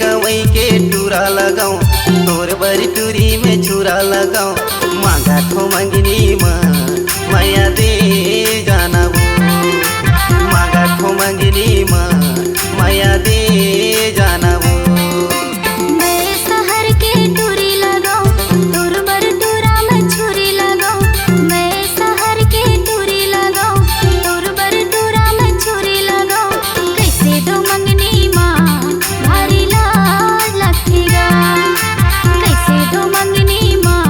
गवई के टूरा लगाऊं तोर बरी टूरी में छुरा लगाऊं मांगा ठो मंगनी माया दे जाना वो मांगा ठो मंगनी माया दे जाना वो मैं शहर के टूरी लगाऊं तोर बर टूरा में छुरी लगाऊं मैं शहर के टूरी लगाऊं तोर बर टूरा में छुरी लगाऊं कैसे दो मंगनी माँ भारी लाज लगेगा कैसे दो मंगनी माँ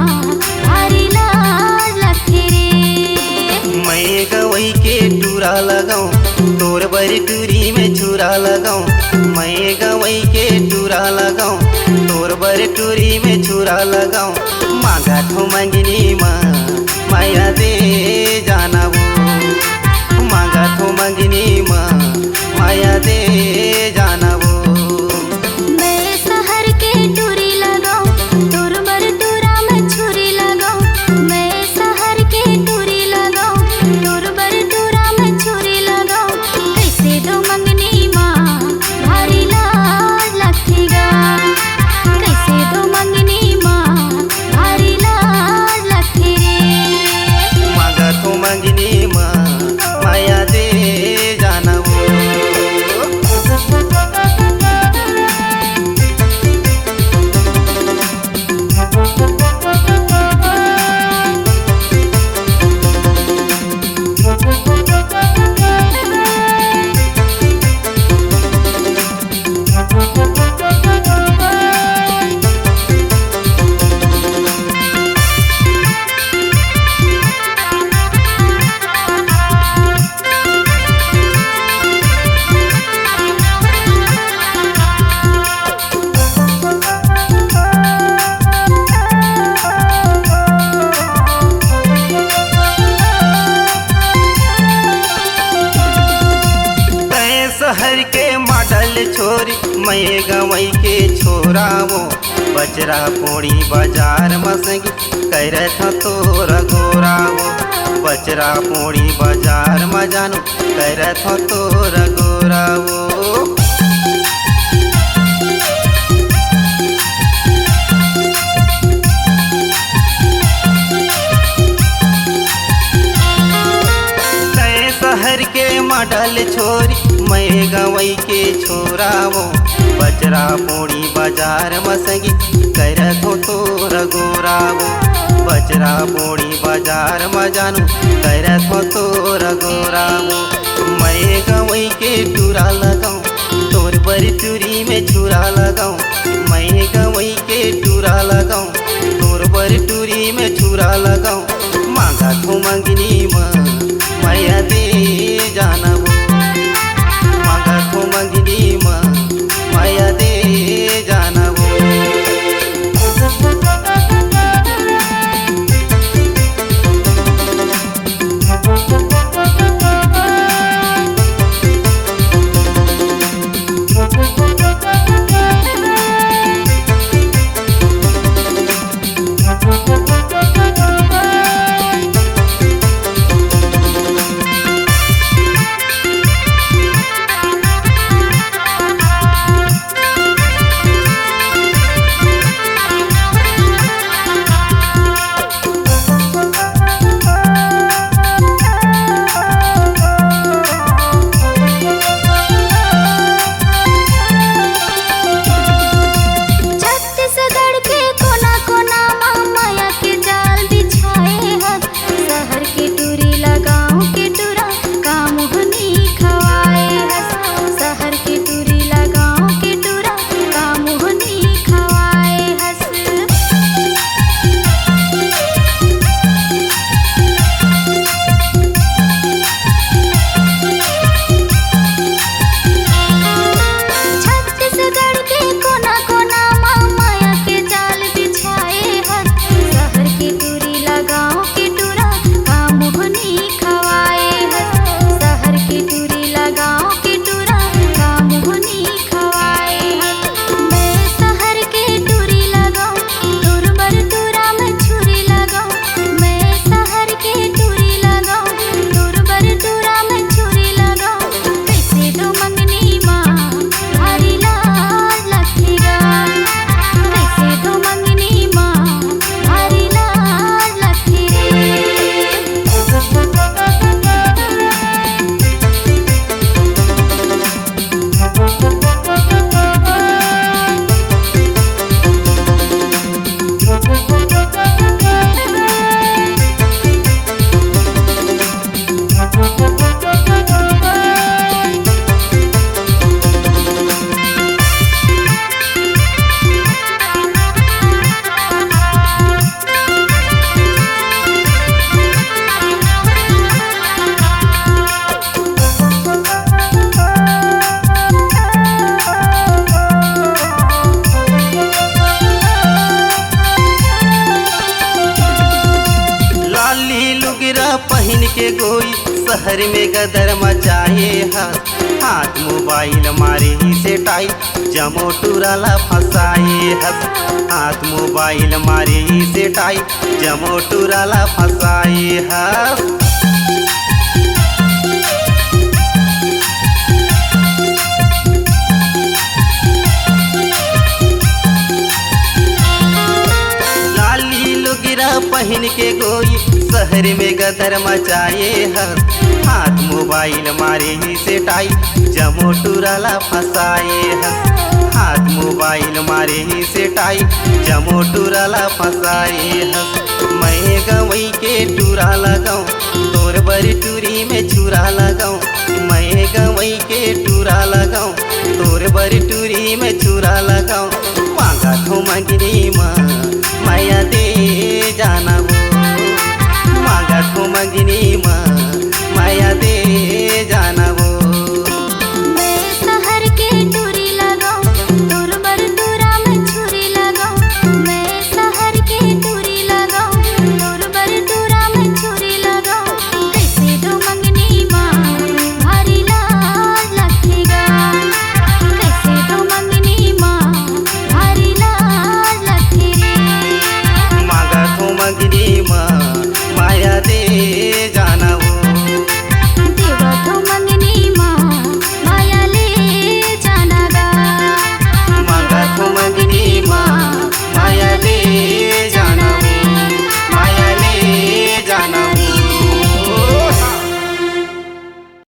भारी लाज लगे रे मैं गवई के टूरा लगाऊं तोर बरी टूरी में छुरा लगाऊं मैं गवई के टूरा लगाऊं तोर बरी टूरी में छुरा लगाऊं मांगा ठो मंगनी माया दे जाना वो मांगा ठो मंगनी माया दे जाना वो मैं शहर के टूरी लगाऊं तोर बर टूरा में छुरी लगाऊं मैं शहर के टूरी लगाऊं तोर बर टूरा में छुरी लगाऊं कैसे दो मंगनी माँ भारी लाज लगेगा कैसे दो मंगनी माँ भारी लाज लगे रे मांगा ठो मंगनी माया दे जाना वो शहर के मॉडल छोरी मैं गवई के छोरा वो बजरा पोड़ी बाजार मसगी कर था तोर गोरा वो बजरा पोड़ी बाजार में जानू कर था तोर गोरा वो शहर के मॉडल छोरी मैं गवई के छोरा वो बजरा पोड़ी बाजार मसगी कर थो तोर गोरा वो बजरा पोड़ी बाजार में जानू कर थो तोर गोरा वो मैं गवई के टूरा लगाऊं तोर बरी टूरी में छुरा लगाऊं मैं गवई के टूरा लगाऊं तोर बरी टूरी में छुरा लगाऊं मांगा ठो मंगनी माया दे जाना वो मांगा ठो मंगनी माया दे जाना वो गोई शहर में गदर मचाए हस हाथ मोबाइल मारे ही से टाई जमो टुराला फंसाए हस हाथ मोबाइल मारे ही से टाई जमो टुराला फंसाए हस पहन के गोई शहर में गदर मचाए हस हाथ मोबाइल मारे ही से टाई जमो टुराला फंसाए हस हाथ मोबाइल मारे ही से टाई जमो टुराला फंसाए हस मैं गवई के टूरा लगाऊं तोर बरी टूरी में छुरा लगाऊं मैं गवई के टूरा लगाऊं तोर बरी टूरी में छुरा लगाऊं